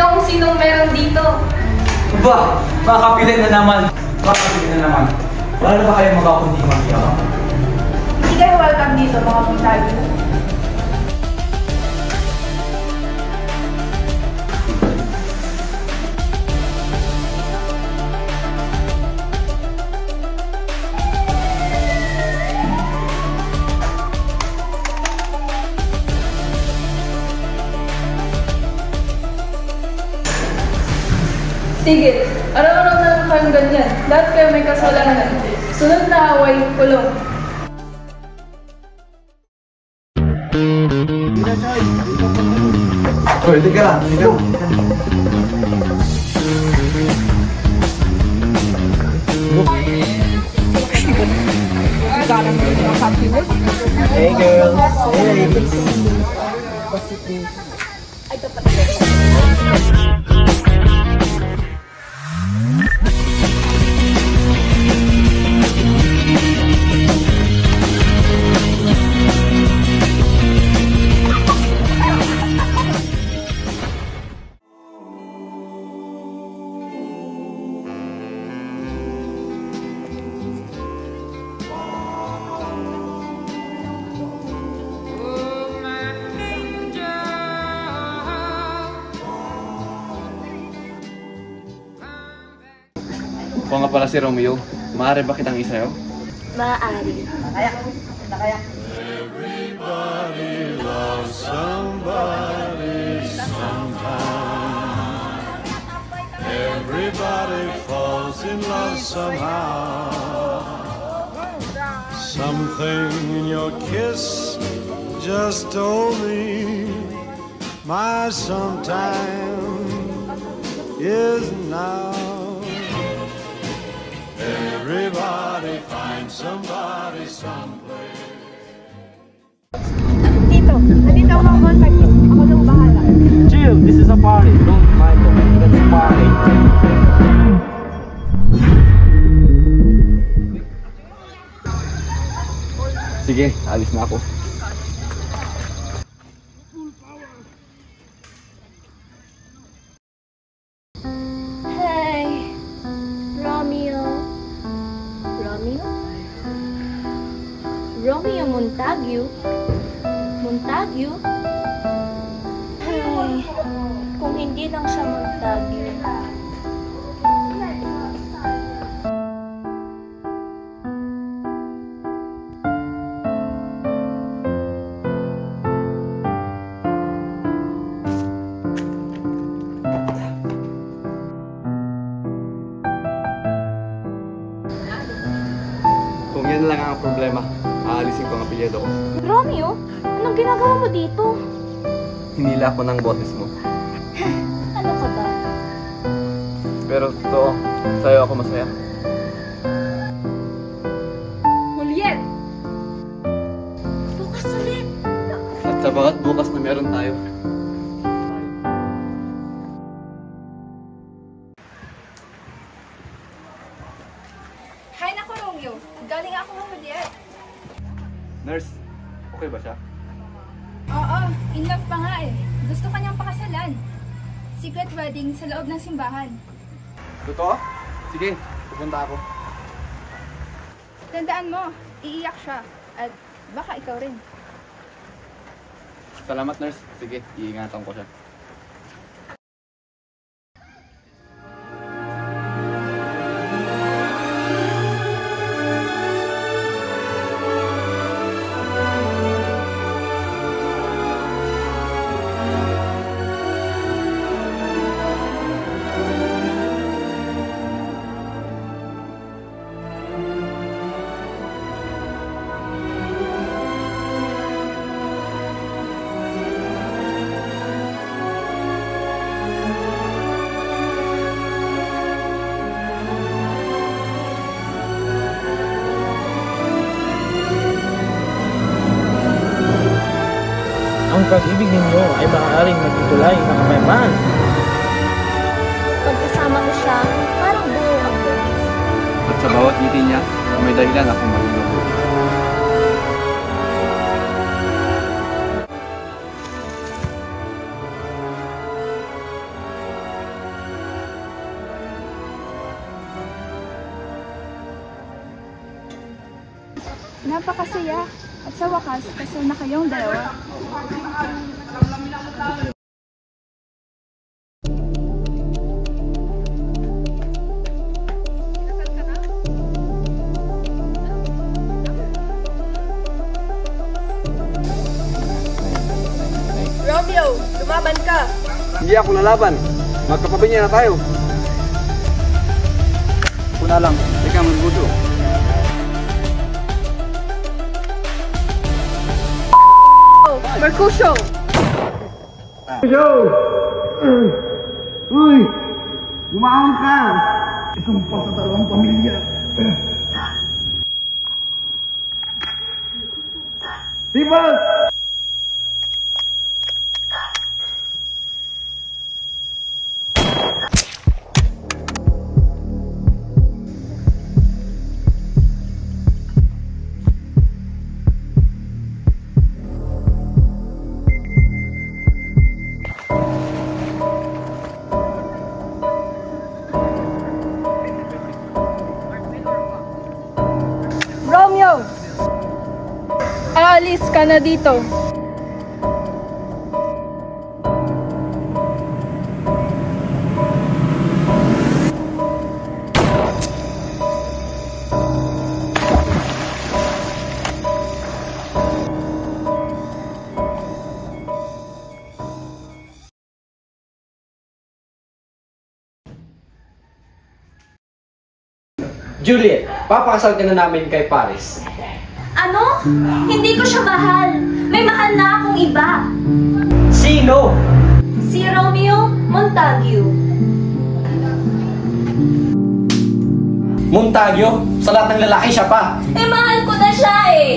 niyo kung sinong meron dito. Ba, makapilit na naman. Makapilit na naman. Wala na ba kayo magkakundi magkaya? Hindi kayo welcome dito, mga Montague. Tigil, araw-araw na lang kayong ganyan. Lahat kayo may kasalanan. Sunod na away, kulong. Hoy, teka lang. Hey girl. Hey. Ako nga pala si Romeo. Maaari ba kitang isayaw? Maaari. Everybody loves somebody sometime. Everybody falls in love somehow. Something in your kiss just told me my sometime is now. Everybody finds somebody someplace. Tito, nandito ako mga Montague. Ako nang bahala. Chill, this is a party. Don't mind them. Let's party. Sige, alis na ako. Hey, Romeo. Romeo? Romeo Montague? Montague? Hey, kung hindi lang siya Montague. Kung yan lang ang problema, aalisin ko ang apelyido ko. Romeo, anong ginagawa mo dito? Hinila ko ng boses mo. Ano ka ba? Pero totoo, sa'yo ako masaya. Juliet! Bukas ulit! At sa bawat bukas na meron tayo, Hay nako, Romeo. Galing ako ng Juliet. nurse, okay ba siya? Oo, in love pa nga eh. Gusto kanyang pakasalan. Secret wedding sa loob ng simbahan. Totoo? Sige, pupunta ako. Tandaan mo, iiyak siya. At baka ikaw rin. Salamat nurse. Sige, iingatan ko siya. Ang pag-ibig ninyo ay maaaring magtutulay ng kapayapaan. Pagkasama ko siya, parang buo ako. At sa bawat ngiti niya, may dahilan akong maging mabuti. Napakasaya. At sa wakas, kasal na kayong dalawa. Romeo, lumaban ka! Hindi ako lalaban. Magkapabinya na tayo. Kuna lang. Teka, magbuto. Mercutio! Uy! Gumaon ka! Isumpa sa dalawang pamilya. People! Romeo! Aalis ka na dito. Juliet, papakasal ka na namin kay Paris. Ano? Hindi ko siya mahal. May mahal na akong iba. Sino? Si Romeo Montague. Montague? Sa lahat ng lalaki siya pa. Eh, mahal ko na siya eh.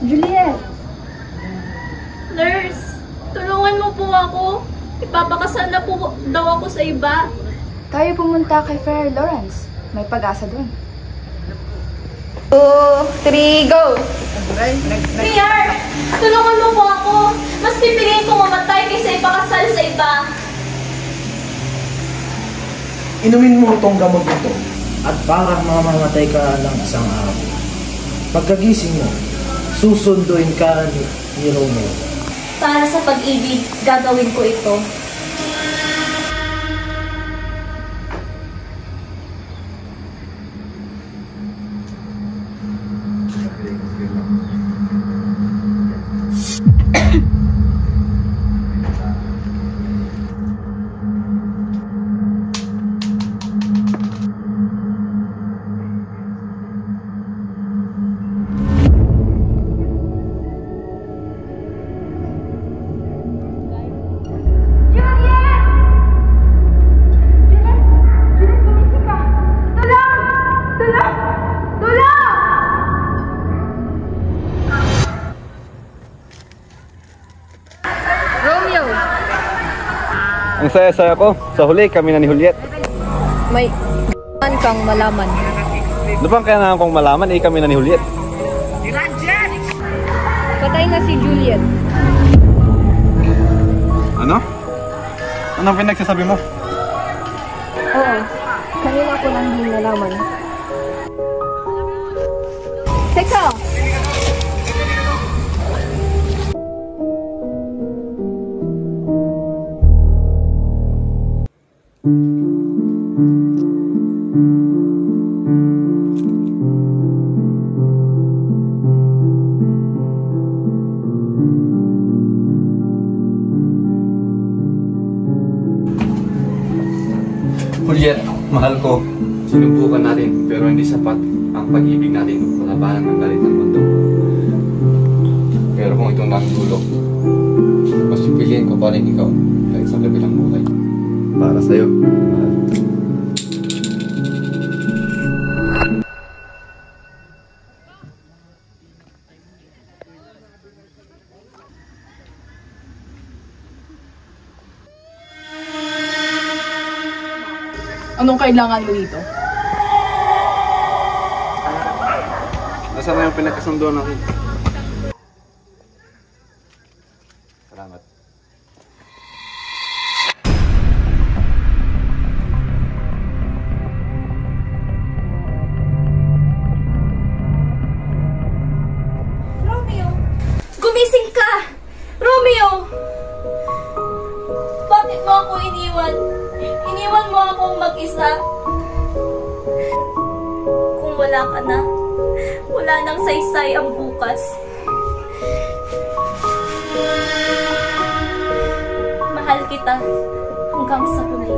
Juliet! Nurse, tulungan mo po ako. Ipapakasal na po daw ako sa iba. Tayo pumunta kay Fair Lawrence. May pag-asa dun. 2, 3, go! PR, tulungan mo po ako. Mas pipiliin ko mamatay kaysa ipakasal sa iba. Inumin mo itong gamot ito at parang mamamatay ka ng isang araw. Pagkagising mo, susunduin ka ni Romeo. Para sa pag-ibig, gagawin ko ito. Romeo! Ang saya-saya ko. Sa huli, kami na ni Juliet. May kang malaman. Ano bang kailangan kong malaman? Kami na ni Juliet. Patay na si Juliet. Ano? Anong pinagsasabi mo? Oo. Kanina ko lang din nalaman. Teka! Juliet, mahal ko. Sinubukan natin pero hindi sapat ang pag-ibig natin palabanan ng galit ng mundo. Pero kung ito na ang dulo, mas pipiliin ko pa rin ikaw kahit sa kabilang buhay. Para sa'yo, mahal. Anong kailangan mo dito? Nasaan na yung pinagkasunduan natin? Sino? Bakit mo ako iniwan? Iniwan mo akong mag-isa? Kung wala ka na, wala nang saysay ang bukas. Mahal kita hanggang sa tunay.